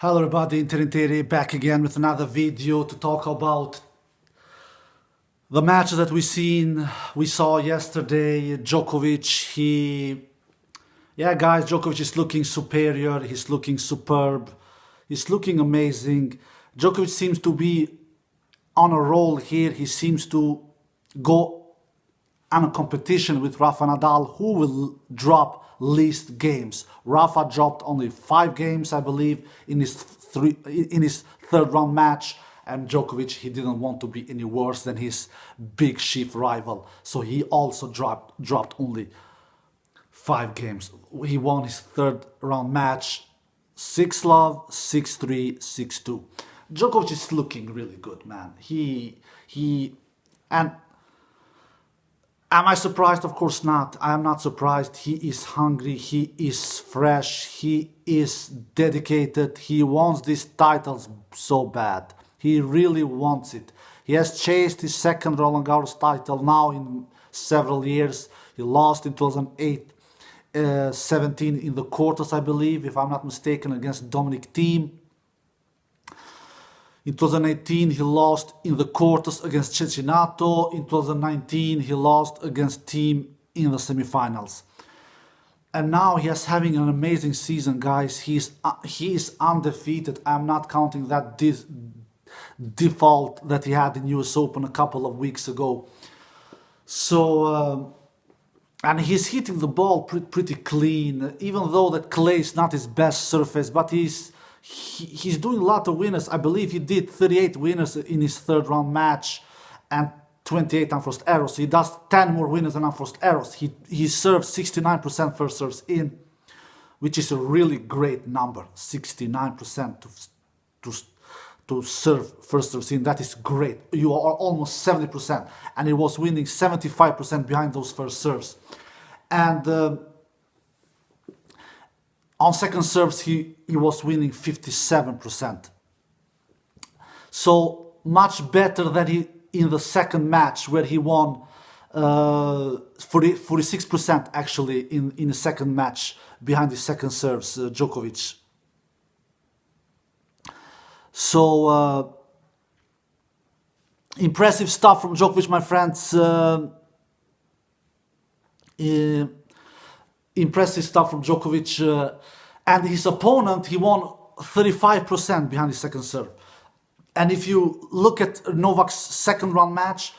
Hello everybody, Interi back again with another video to talk about the matches that we saw yesterday. Djokovic, guys, Djokovic is looking superior, he's looking superb, he's looking amazing. Djokovic seems to be on a roll here, he seems to go on a competition with Rafa Nadal, who will drop least games. Rafa dropped only 5 games, I believe, in his third round match, and Djokovic, he didn't want to be any worse than his big chief rival, so he also dropped only 5 games. He won his third round match 6-love, 6-3, 6-2. Djokovic is looking really good, man. And am I surprised? Of course not. I am not surprised. He is hungry, he is fresh, he is dedicated, he wants these titles so bad. He really wants it. He has chased his second Roland Garros title now in several years. He lost in 2008, 17 in the quarters, I believe, if I'm not mistaken, against Dominic Thiem. In 2018, he lost in the quarters against Khachanov. In 2019, he lost against Thiem in the semifinals. And now he is having an amazing season, guys. He is undefeated. I'm not counting that default that he had in US Open a couple of weeks ago. So, and he's hitting the ball pretty clean, even though that clay is not his best surface, but he's doing a lot of winners. I believe he did 38 winners in his third round match and 28 unforced errors. He does 10 more winners than unforced errors. He serves 69% first serves in, which is a really great number. 69% to serve first serves in. That is great. You are almost 70%, and he was winning 75% behind those first serves. And on second serves, he was winning 57%. So much better than he in the second match, where he won 46% actually in the second match behind his second serves, Djokovic. So impressive stuff from Djokovic, my friends. Impressive stuff from Djokovic, and his opponent, he won 35% behind his second serve. And if you look at Novak's second round match,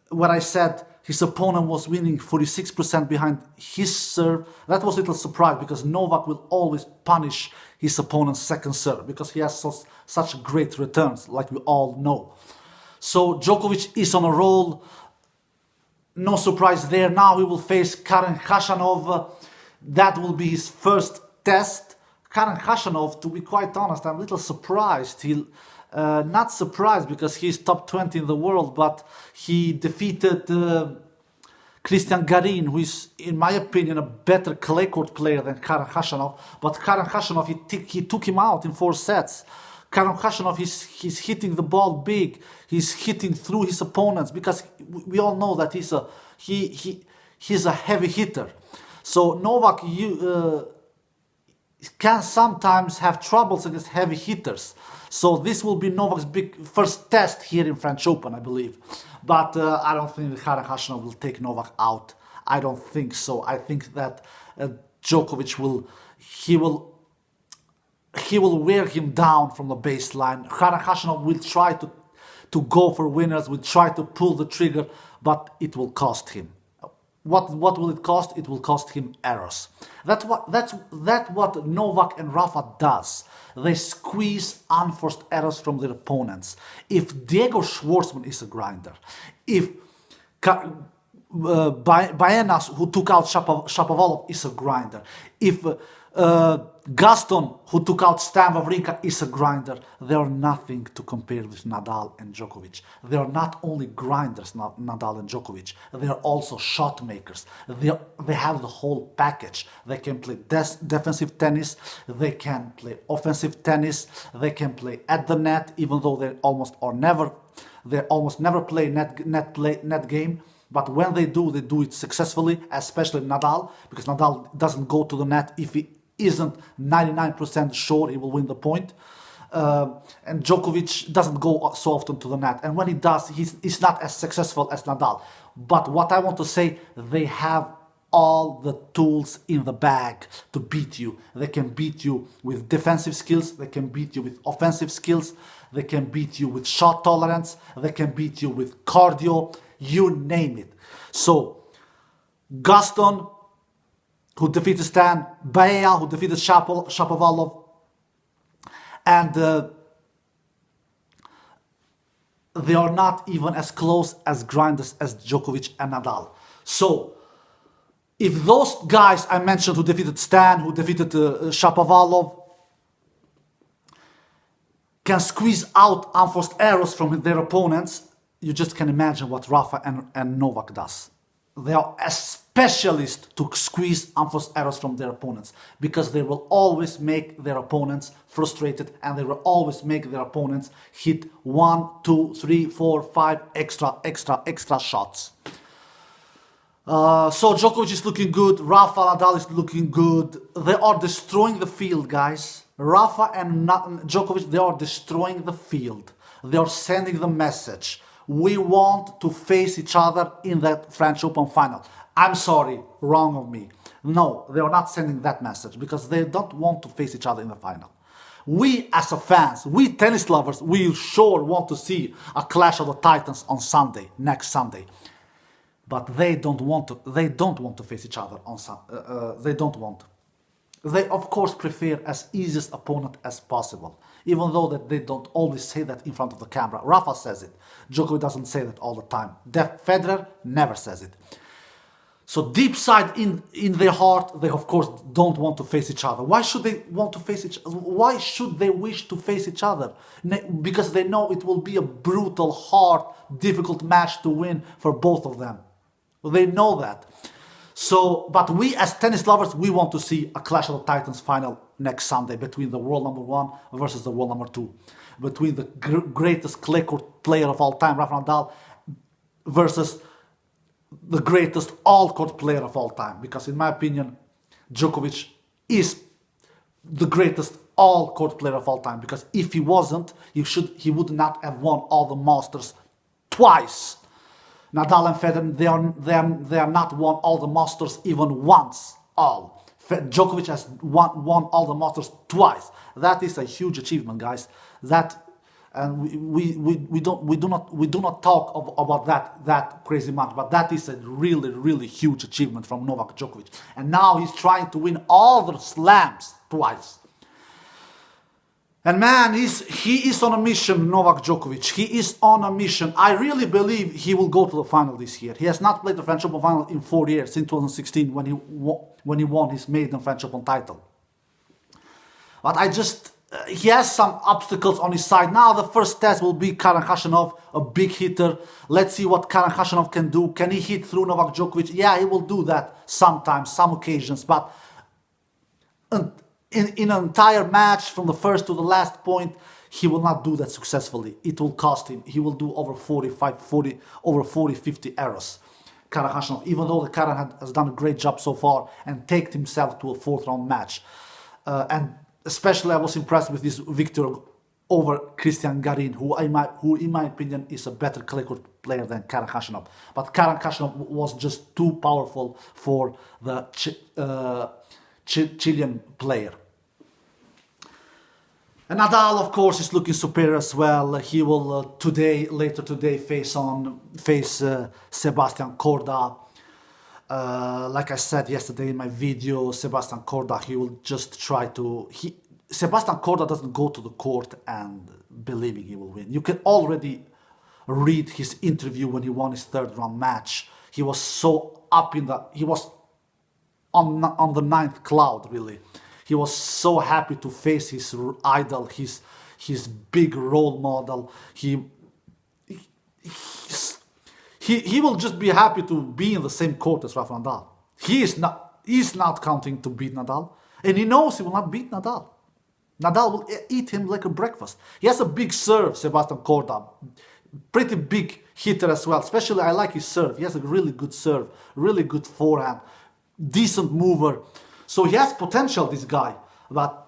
where I said his opponent was winning 46% behind his serve, that was a little surprise, because Novak will always punish his opponent's second serve because he has such great returns, like we all know. So Djokovic is on a roll. No surprise there. Now he will face Khachanov. That will be his first test. Khachanov, to be quite honest, I'm a little surprised. Not surprised because he's top 20 in the world, but he defeated Cristian Garin, who is, in my opinion, a better clay court player than Khachanov. But Khachanov, he took him out in 4 sets. Khachanov, he's hitting the ball big. He's hitting through his opponents, because we all know that he's a heavy hitter. So Novak can sometimes have troubles against heavy hitters. So this will be Novak's big first test here in French Open, I believe. But I don't think that Khachanov will take Novak out. I don't think so. I think that Djokovic will wear him down from the baseline. Khachanov will try to go for winners, will try to pull the trigger, but it will cost him. What will it cost? It will cost him errors. That's what Novak and Rafa does. They squeeze unforced errors from their opponents. If Diego Schwartzman is a grinder, if Baenas, who took out Shapovalov, is a grinder, if Gaston, who took out Stan Wawrinka, is a grinder, they are nothing to compare with Nadal and Djokovic. They are not only grinders, Nadal and Djokovic, they are also shot makers. They have the whole package. They can play defensive tennis, they can play offensive tennis, they can play at the net, even though they almost never play net game. But when they do it successfully, especially Nadal, because Nadal doesn't go to the net if he isn't 99% sure he will win the point. and Djokovic doesn't go so often to the net. And when he does, he's not as successful as Nadal. But what I want to say, they have all the tools in the bag to beat you. They can beat you with defensive skills, they can beat you with offensive skills, they can beat you with shot tolerance, they can beat you with cardio, you name it. So, Gaston, who defeated Stan, Baea, who defeated Shapovalov, and they are not even as close as grinders as Djokovic and Nadal. So, if those guys I mentioned who defeated Stan, who defeated Shapovalov, can squeeze out unforced errors from their opponents, you just can imagine what Rafa and Novak does. They are a specialist to squeeze unforced errors from their opponents, because they will always make their opponents frustrated, and they will always make their opponents hit 1, 2, 3, 4, 5 extra shots. So Djokovic is looking good, Rafa, Nadal is looking good. They are destroying the field, guys. Rafa and Djokovic, they are destroying the field. They are sending the message. We want to face each other in that French Open final. I'm sorry, wrong of me. No, they are not sending that message, because they don't want to face each other in the final. We as fans, we tennis lovers, we sure want to see a clash of the titans on Sunday, next Sunday. But they don't want to face each other on Sunday. They don't want. They of course prefer as easiest opponent as possible, even though that they don't always say that in front of the camera. Rafa says it. Djokovic doesn't say that all the time. Federer never says it. So deep side in their heart, they of course don't want to face each other. Why should they want to face each other? Why should they wish to face each other? Because they know it will be a brutal, hard, difficult match to win for both of them. They know that. So, but we as tennis lovers, we want to see a Clash of the Titans final next Sunday between the world number 1 versus the world number 2. Between the greatest clay court player of all time, Rafa Nadal, versus the greatest all-court player of all time. Because in my opinion, Djokovic is the greatest all-court player of all time. Because if he wasn't, he would not have won all the Masters twice. Nadal and Federer, they are not won all the Masters even once. Djokovic has won all the Masters twice. That is a huge achievement, guys. And we do not talk about that crazy much, but that is a really huge achievement from Novak Djokovic. And now he's trying to win all the slams twice. And man, he is on a mission, Novak Djokovic. He is on a mission. I really believe he will go to the final this year. He has not played the French Open final in 4 years, since 2016 when he won his maiden French Open title. But he has some obstacles on his side. Now the first test will be Khachanov, a big hitter. Let's see what Khachanov can do. Can he hit through Novak Djokovic? Yeah, he will do that sometimes, some occasions, but in an entire match, from the first to the last point, he will not do that successfully. It will cost him. He will do over 40, 50 errors. Khachanov, even though the Karen has done a great job so far and taken himself to a 4th round match. And especially I was impressed with this victory over Cristian Garin, who in my opinion is a better clay court player than Khachanov. But Khachanov was just too powerful for the Chilean player. And Nadal, of course, is looking superior as well. He will later today face Sebastian Korda. Like I said yesterday in my video, Sebastian Korda, he will just try to... Sebastian Korda doesn't go to the court and believing he will win. You can already read his interview when he won his 3rd round match. He was so up he was on the 9th cloud, really. He was so happy to face his idol, his big role model. He will just be happy to be in the same court as Rafa Nadal. He's not counting to beat Nadal, and he knows he will not beat Nadal. Nadal will eat him like a breakfast. He has a big serve, Sebastian Korda. Pretty big hitter as well. Especially I like his serve. He has a really good serve, really good forehand, decent mover. So he has potential, this guy. But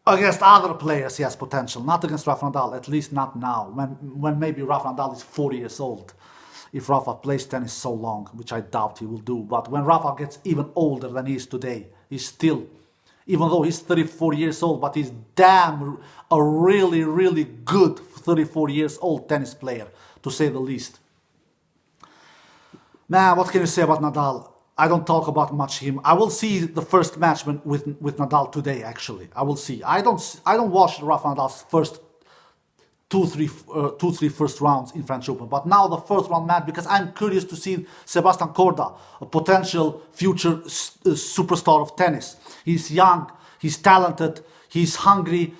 Against other players, he has potential. Not against Rafa Nadal, at least not now. When maybe Rafa Nadal is 40 years old. If Rafa plays tennis so long, which I doubt he will do. But when Rafa gets even older than he is today, he's still, even though he's 34 years old, but he's damn a really, really good 34 years old tennis player, to say the least. Man, what can you say about Nadal? I don't talk about much him. I will see the first match with Nadal today. Actually, I will see. I don't watch Rafa Nadal's first two, three first rounds in French Open. But now the first round match, because I'm curious to see Sebastian Korda, a potential future superstar of tennis. He's young, he's talented, he's hungry.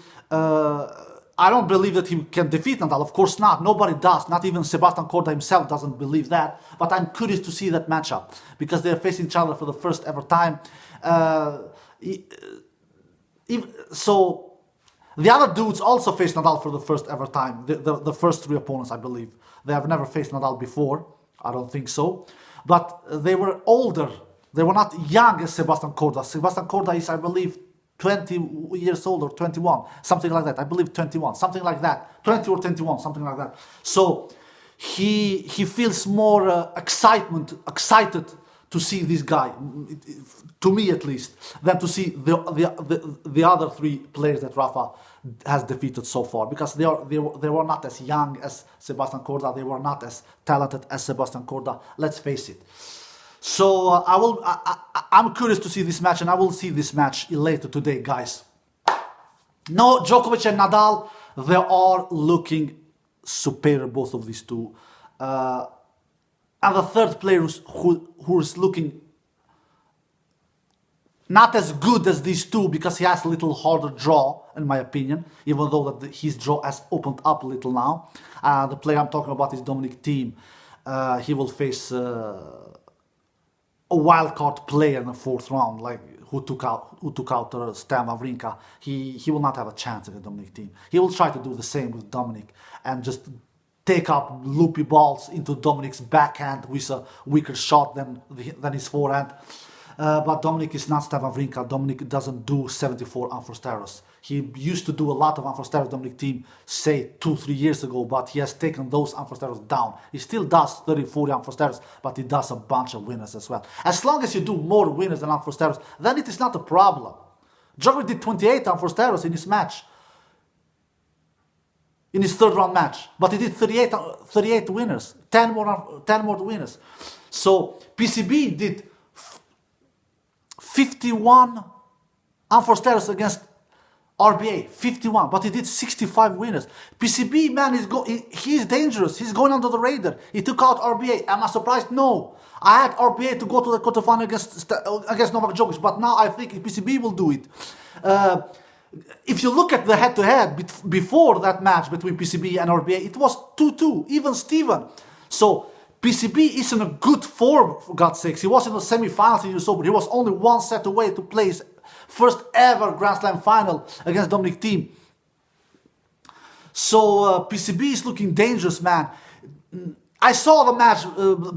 I don't believe that he can defeat Nadal. Of course not. Nobody does. Not even Sebastian Korda himself doesn't believe that. But I'm curious to see that matchup because they're facing each other for the first ever time. So the other dudes also faced Nadal for the first ever time. The first three opponents, I believe. They have never faced Nadal before. I don't think so. But they were older. They were not young as Sebastian Korda. Sebastian Korda is, I believe, 20 years old or 21, something like that. I believe 21, something like that. 20 or 21, something like that. So he feels more excited to see this guy, to me at least, than to see the other three players that Rafa has defeated so far, because they were not as young as Sebastian Korda, they were not as talented as Sebastian Korda. Let's face it. So I'm curious to see this match, and I will see this match later today, guys. No, Djokovic and Nadal, they are looking superior, both of these two. And the third player who is looking not as good as these two, because he has a little harder draw, in my opinion, even though that his draw has opened up a little now. The player I'm talking about is Dominic Thiem. He will face a wild card player in the fourth round, like who took out Stan Wawrinka. He will not have a chance against Dominic Thiem. He will try to do the same with Dominic and just take up loopy balls into Dominic's backhand with a weaker shot than his forehand. But Dominic is not Stan Wawrinka. Dominic doesn't do 74 unforced errors. He used to do a lot of unforced errors, Dominic Thiem, say 2-3 years ago, but he has taken those unforced errors down. He still does 30-40 unforced errors, but he does a bunch of winners as well. As long as you do more winners than unforced errors, then it is not a problem. Djokovic did 28 unforced errors in his match, in his third round match, but he did 38 winners, 10 more winners. So PCB did 51 unforced errors against RBA, 51, but he did 65 winners. PCB, man, he's dangerous. He's going under the radar. He took out RBA. Am I surprised? No. I had RBA to go to the quarterfinal against Novak Djokovic, but now I think PCB will do it. If you look at the head-to-head before that match between PCB and RBA, it was 2-2, even Steven. So PCB is in a good form, for God's sakes. He was in the semi-finals in US Open. He was only one set away to play his first ever Grand Slam final against Dominic Thiem. So PCB is looking dangerous, man. I saw the match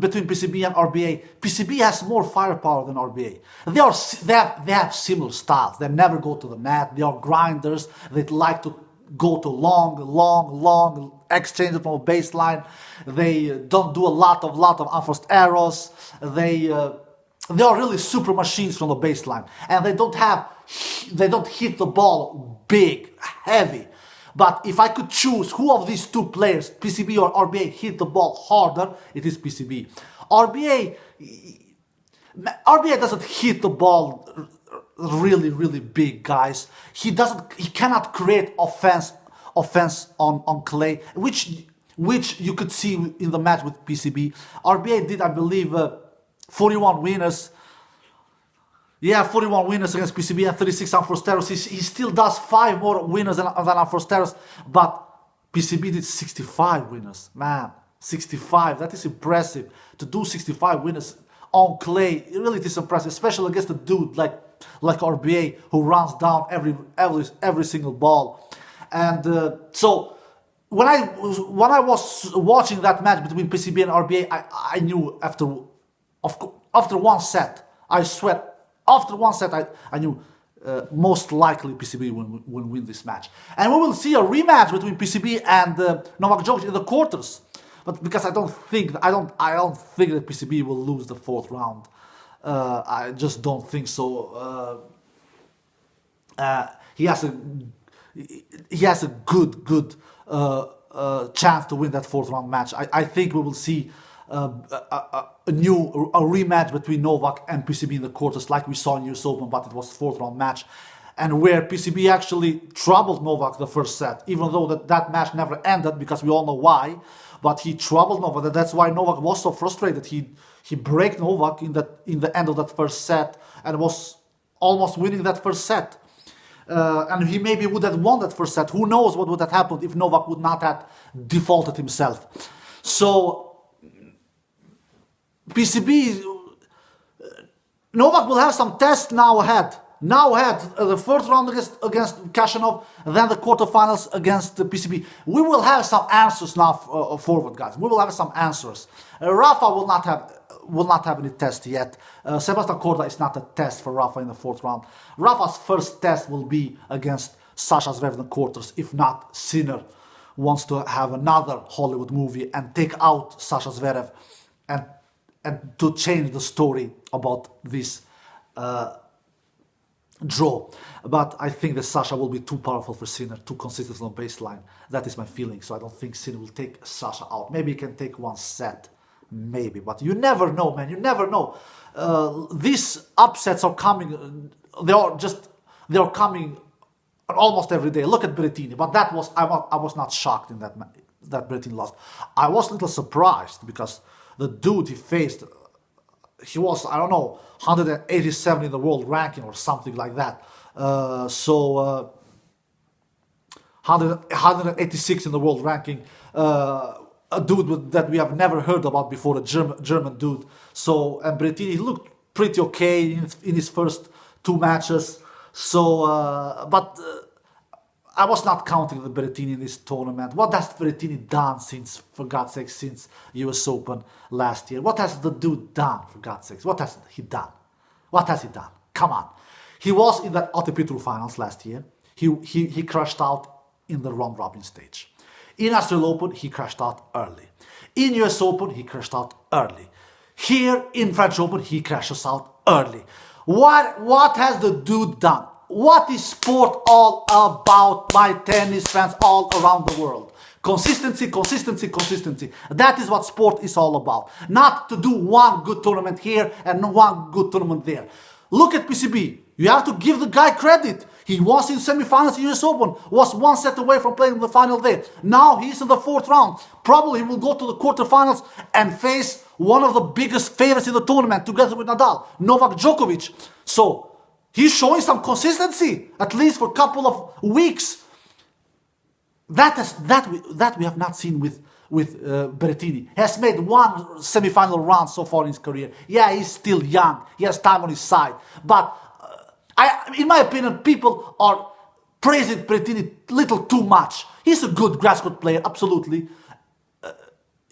between PCB and RBA. PCB has more firepower than RBA. They have similar styles. They never go to the net. They are grinders. They like to go to long exchanges from a baseline. They don't do a lot of unforced errors. They are really super machines from the baseline, and they don't hit the ball big, heavy. But if I could choose who of these two players, PCB or RBA, hit the ball harder, it is PCB. RBA doesn't hit the ball really big, guys. He cannot create offense on clay, which you could see in the match with PCB. RBA did, I believe, 41 winners. Yeah, 41 winners against PCB and 36 unforced errors. He still does 5 more winners than unforced errors, but PCB did 65 winners. Man, 65, that is impressive. To do 65 winners on clay, it really is impressive, especially against a dude like RBA, who runs down every single ball. And so when I was watching that match between PCB and RBA, I knew after one set, I swear, after one set, I knew most likely PCB will win this match. And we will see a rematch between PCB and Novak Djokovic in the quarters. But because I don't think that PCB will lose the fourth round. I just don't think so. He has a good chance to win that fourth round match. I think we will see a rematch between Novak and PCB in the quarters, like we saw in US Open, but it was fourth round match, and where PCB actually troubled Novak the first set, even though that match never ended because we all know why. But he troubled Novak. That's why Novak was so frustrated. He broke Novak in the end of that first set and was almost winning that first set. And he maybe would have won that first set. Who knows what would have happened if Novak would not have defaulted himself. So PCB, Novak will have some tests now ahead. The first round against Khachanov, then the quarterfinals against the PCB. We will have some answers now forward, guys. We will have some answers. Rafa will not have any test yet. Sebastian Korda is not a test for Rafa in the fourth round. Rafa's first test will be against Sasha Zverev in the quarters. If not, Sinner wants to have another Hollywood movie and take out Sasha Zverev and to change the story about this draw. But I think that Sasha will be too powerful for Sinner, too consistent on baseline. That is my feeling. So I don't think Sinner will take Sasha out. Maybe he can take one set. Maybe, but you never know, man. You never know. These upsets are coming. They are coming almost every day. Look at Berrettini, but that was I was not shocked in that Berrettini lost. I was a little surprised because the dude he faced, he was 187 in the world ranking or something like that. 186 in the world ranking. A dude that we have never heard about before, a German dude. So, and Berrettini, he looked pretty okay in his first two matches. So, but I was not counting the Berrettini in this tournament. What has Berrettini done since, for God's sake, since US Open last year? What has the dude done, for God's sake? What has he done? What has he done? Come on. He was in that ATP Tour finals last year. He crashed out in the round-robin stage. In Australian Open, he crashed out early. In US Open, he crashed out early. Here, in French Open, he crashes out early. What has the dude done? What is sport all about, my tennis fans all around the world? Consistency, consistency, consistency. That is what sport is all about. Not to do one good tournament here and one good tournament there. Look at PCB. You have to give the guy credit. He was in semifinals in US Open, was one set away from playing the final there. Now he's in the fourth round. Probably he will go to the quarterfinals and face one of the biggest favorites in the tournament together with Nadal, Novak Djokovic. So he's showing some consistency, at least for a couple of weeks. That we have not seen with Berrettini. He has made one semi-final run so far in his career. Yeah, he's still young. He has time on his side. But in my opinion, people are praising Berrettini a little too much. He's a good grass court player, absolutely.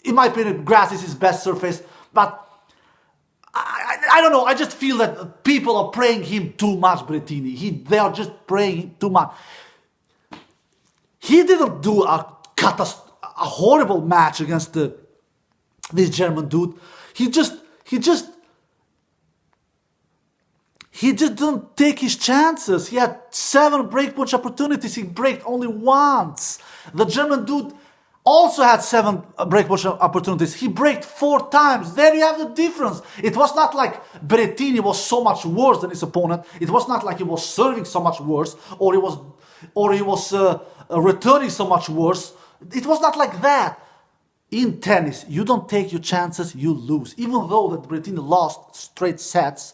In my opinion, grass is his best surface. But I don't know. I just feel that people are praising him too much, Berrettini. They are just praising him too much. He didn't do a horrible match against this German dude. He just didn't take his chances. He had 7 breakpoint opportunities. He braked only once. The German dude also had 7 breakpoint opportunities. He braked 4 times. There you have the difference. It was not like Berrettini was so much worse than his opponent. It was not like he was serving so much worse, or he was returning so much worse. It was not like that. In tennis, you don't take your chances, you lose. Even though that Berrettini lost straight sets,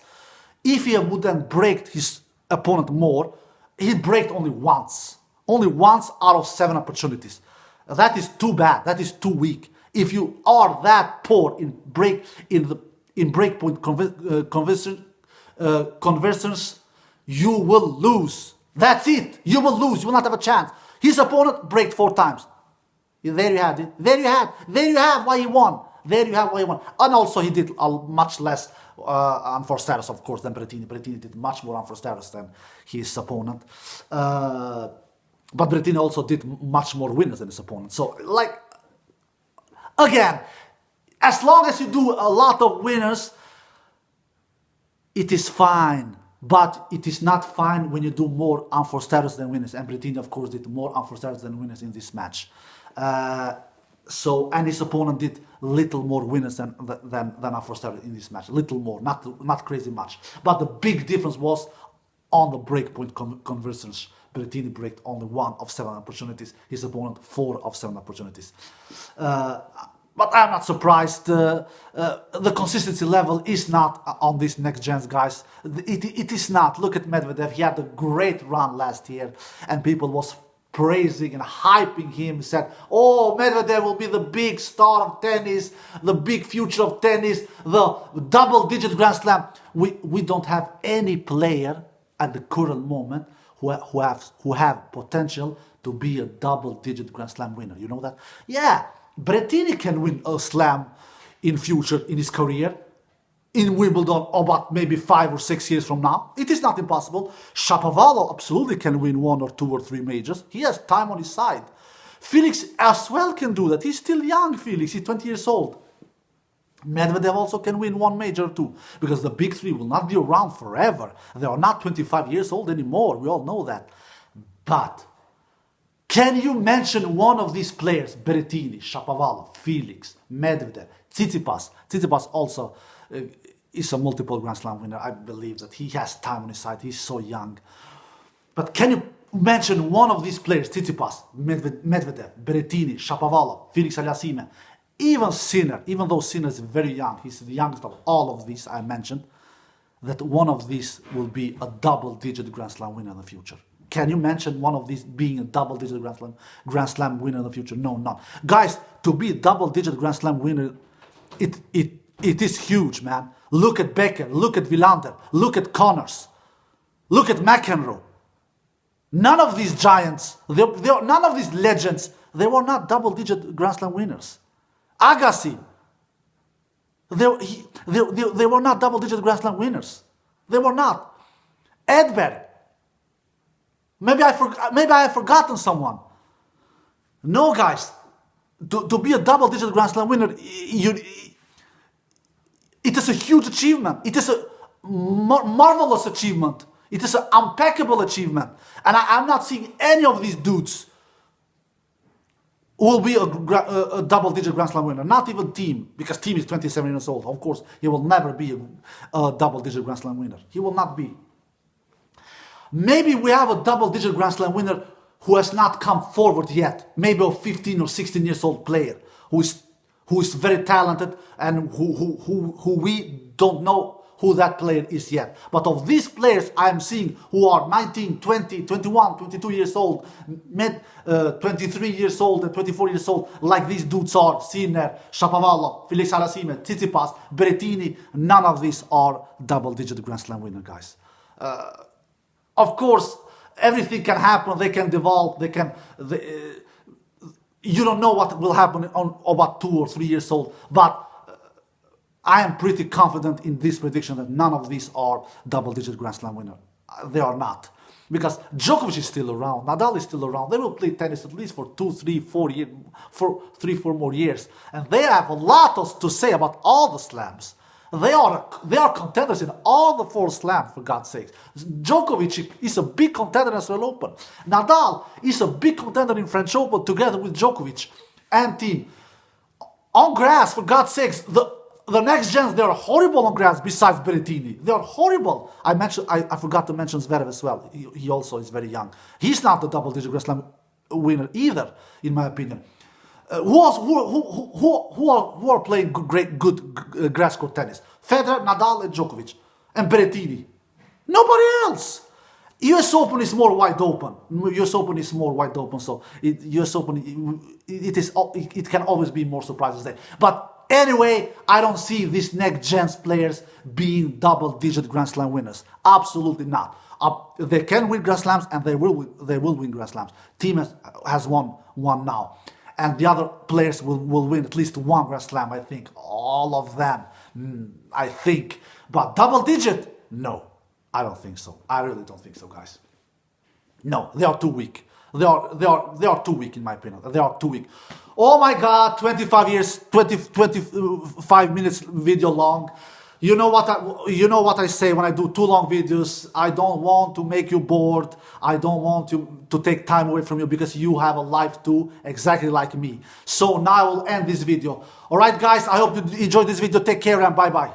if he would then break his opponent more, he braked only once. Only once out of 7 opportunities. That is too bad. That is too weak. If you are that poor in breakpoint conversions, you will lose. That's it. You will lose. You will not have a chance. His opponent braked 4 times. There you have it. There you have why he won. There you have what he won. And also he did much less unforced status, of course, than Berrettini. Berrettini did much more unforced status than his opponent. But Berrettini also did much more winners than his opponent. So, like, again, as long as you do a lot of winners, it is fine. But it is not fine when you do more unforced status than winners. And Berrettini, of course, did more unforced status than winners in this match. And his opponent did little more winners than unforced status in this match. Little more, not crazy much. But the big difference was on the breakpoint conversions. Berrettini braked only 1 of 7 opportunities. His opponent 4 of 7 opportunities. But I'm not surprised. The consistency level is not on these next gens, guys. It is not. Look at Medvedev. He had a great run last year, and people was praising and hyping him. He said, "Oh, Medvedev will be the big star of tennis, the big future of tennis, the double-digit Grand Slam." We don't have any player at the current moment who have potential to be a double-digit Grand Slam winner. You know that? Yeah. Berrettini can win a slam in future in his career, in Wimbledon, about maybe 5 or 6 years from now. It is not impossible. Shapovalov absolutely can win 1 or 2 or 3 majors. He has time on his side. Felix as well can do that. He's still young, Felix. He's 20 years old. Medvedev also can win 1 major or 2, because the big 3 will not be around forever. They are not 25 years old anymore. We all know that. But can you mention one of these players? Berrettini, Shapovalov, Felix, Medvedev, Tsitsipas. Tsitsipas also is a multiple Grand Slam winner. I believe that he has time on his side. He's so young. But can you mention one of these players? Tsitsipas, Medvedev, Berrettini, Shapovalov, Felix Aliassime, even Sinner, even though Sinner is very young, he's the youngest of all of these I mentioned, that one of these will be a double-digit Grand Slam winner in the future. Can you mention one of these being a double-digit Grand Slam winner in the future? No, none. Guys, to be a double-digit Grand Slam winner, it is huge, man. Look at Becker, look at Wilander, look at Connors, look at McEnroe. None of these giants, none of these legends, they were not double-digit Grand Slam winners. Agassi, they were not double-digit Grand Slam winners. They were not. Edberg. Maybe I have forgotten someone. No, guys. To be a double-digit Grand Slam winner, it is a huge achievement. It is a marvelous achievement. It is an impeccable achievement. And I'm not seeing any of these dudes who will be a double-digit Grand Slam winner. Not even Thiem, because Thiem is 27 years old. Of course, he will never be a double-digit Grand Slam winner. He will not be. Maybe we have a double-digit Grand Slam winner who has not come forward yet. Maybe a 15 or 16 years old player who is very talented and who we don't know who that player is yet. But of these players I'm seeing who are 19, 20, 21, 22 years old, 23 years old and 24 years old, like these dudes are, Sinner, Shapovalov, Felix Aliassime, Tsitsipas, Berrettini, none of these are double-digit Grand Slam winner, guys. Of course, everything can happen. They can devolve. You don't know what will happen on about 2 or 3 years old. But I am pretty confident in this prediction that none of these are double-digit Grand Slam winner. They are not, because Djokovic is still around. Nadal is still around. They will play tennis at least for 2, 3, 4 years, for 3, 4 more years, and they have a lot to say about all the slams. They are contenders in all the 4 slams, for God's sake. Djokovic is a big contender in Australian Open. Nadal is a big contender in French Open together with Djokovic and Thiem. On grass, for God's sakes, the next gens, they are horrible on grass besides Berrettini. They are horrible. I forgot to mention Zverev as well. He also is very young. He's not the double-digit Grand Slam winner either, in my opinion. Who are playing good grass court tennis? Federer, Nadal, and Djokovic, and Berrettini. Nobody else. US Open is more wide open. US Open is more wide open, so US Open it can always be more surprises there. But anyway, I don't see these next gen players being double-digit Grand Slam winners. Absolutely not. They can win Grand Slams, and they will win Grand Slams. Thiem has won one now. and the other players will win at least one Grand Slam, I think. All of them, I think. But double digit? No, I don't think so. I really don't think so, guys. No, they are too weak. They are too weak in my opinion. They are too weak. Oh my God, 25 minutes video long. You know what I say when I do too long videos. I don't want to make you bored. I don't want to take time away from you because you have a life too, exactly like me. So now I will end this video. All right, guys, I hope you enjoyed this video. Take care and bye-bye.